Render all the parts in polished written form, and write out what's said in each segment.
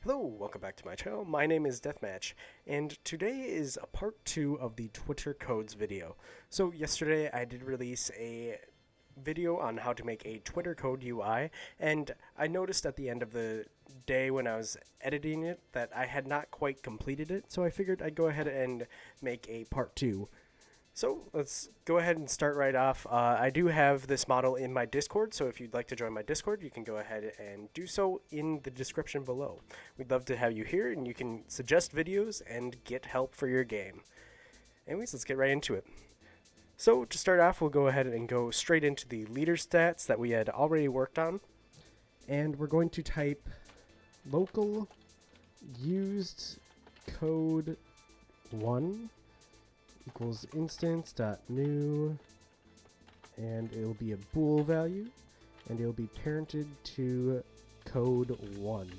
Hello, welcome back to my channel. My name is Deathmatch, and today is a part 2 of the Twitter codes video. So yesterday I did release a video on how to make a Twitter code UI, and I noticed at the end of the day when I was editing it that I had not quite completed it, so I figured I'd go ahead and make a part 2. So let's go ahead and start right off. I do have this model in my Discord, so if you'd like to join my Discord, you can go ahead and do so in the description below. We'd love to have you here, and you can suggest videos and get help for your game. Anyways, let's get right into it. So to start off, we'll go ahead and go straight into the leader stats that we had already worked on. And we're going to type local used code 1 equals instance.new, and it'll be a bool value, and it'll be parented to code 1.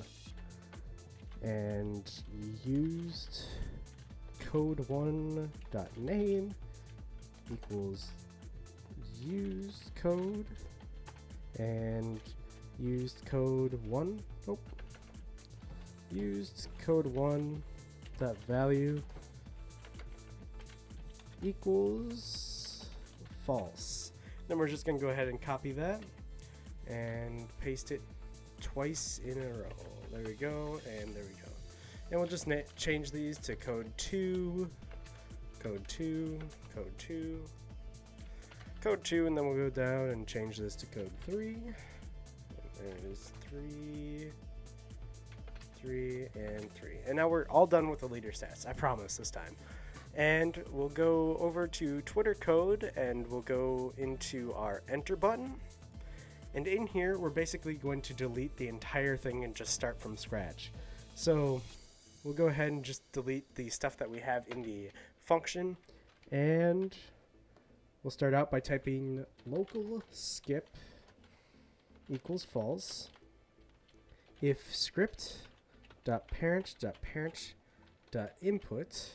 And used code 1 dot name equals used code, and used code 1 used code 1 dot value equals false. Then we're just going to go ahead and copy that and paste it twice in a row. There we go, and there we go. And we'll just change these to code 2, code 2, code 2, code 2, and then we'll go down and change this to code 3. There it is, 3, 3, and 3. And now we're all done with the leader stats, I promise this time. And we'll go over to Twitter code, and we'll go into our enter button. And in here, we're basically going to delete the entire thing and just start from scratch. So we'll go ahead and just delete the stuff that we have in the function. And we'll start out by typing local skip equals false if script.parent.parent.input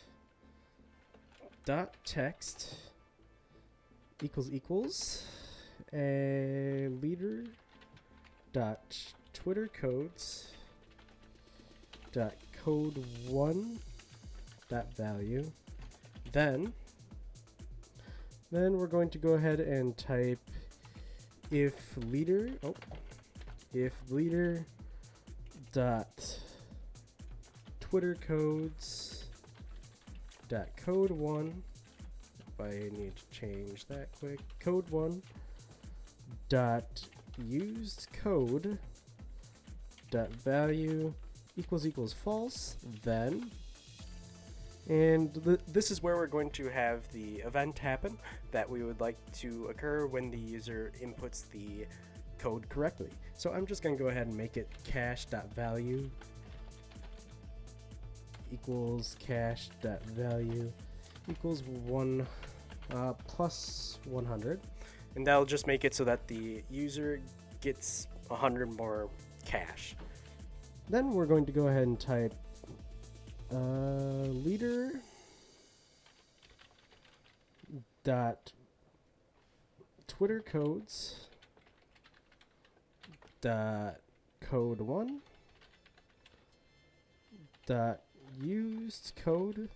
dot text equals a leader dot twitter codes dot code 1 dot value. Then we're going to go ahead and type if leader dot twitter codes dot code 1, if I need to change that quick, code 1 dot used code dot value equals false. Then and this is where we're going to have the event happen that we would like to occur when the user inputs the code correctly. So I'm just going to go ahead and make it cache.value equals cache.value equals 1 plus 100, and that'll just make it so that the user gets 100 more cache. Then we're going to go ahead and type leader dot twitter codes dot code 1 dot used code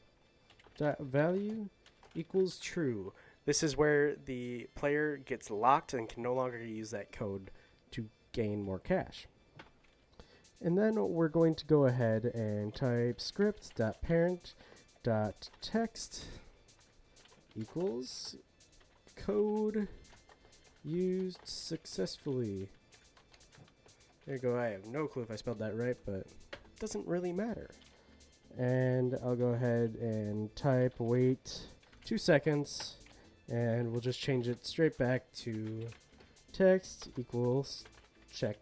dot value equals true. This is where the player gets locked and can no longer use that code to gain more cash. And then we're going to go ahead and type script.parent.text equals code used successfully. There you go. I have no clue if I spelled that right, but it doesn't really matter. And I'll go ahead and type wait 2 seconds, and we'll just change it straight back to text equals check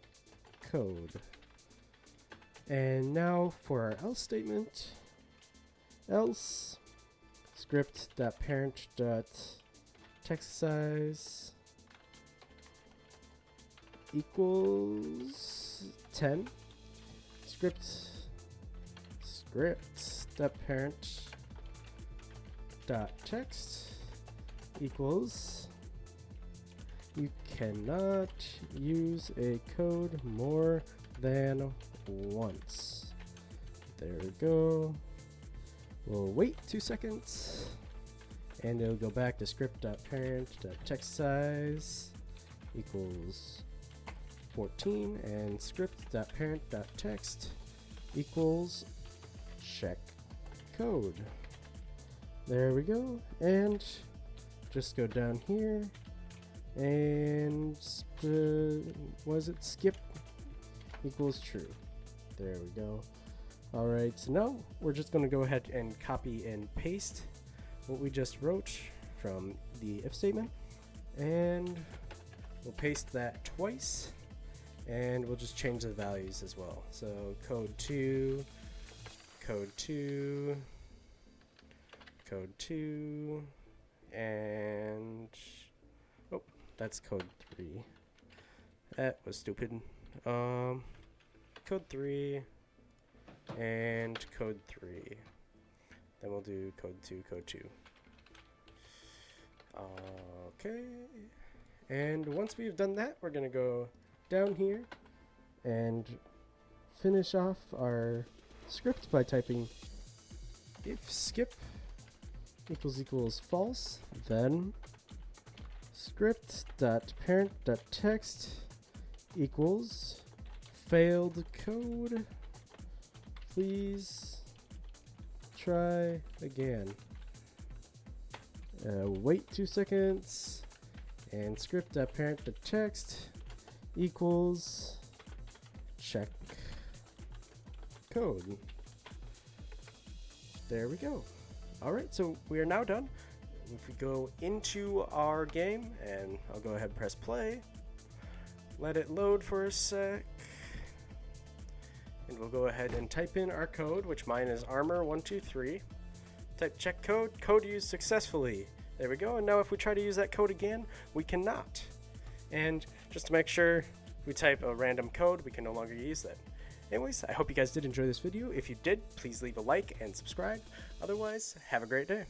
code. And now for our else statement, else script.parent.text size equals 10. Script.parent.text equals you cannot use a code more than once. There we go. We'll wait 2 seconds, and it'll go back to script.parent.text size equals 14, and script.parent.text equals check code. There we go, and just go down here and skip equals true. There we go. Alright, so now we're just going to go ahead and copy and paste what we just wrote from the if statement, and we'll paste that twice, and we'll just change the values as well. So code 2, code 2, code 2, and oh, that's code 3. That was stupid. Code 3 and code 3. Then we'll do code 2, code 2. Okay. And once we've done that, we're going to go down here and finish off our script by typing if skip equals false, then script.parent.text equals failed code. Please try again. Wait 2 seconds, and script.parent.text equals check code. There we go. Alright, so we are now done. If we go into our game, and I'll go ahead and press play, let it load for a sec, and we'll go ahead and type in our code, which mine is armor123. Type check code, code used successfully. There we go, and now if we try to use that code again, we cannot. And just to make sure, if we type a random code, we can no longer use that. Anyways, I hope you guys did enjoy this video. If you did, please leave a like and subscribe. Otherwise, have a great day.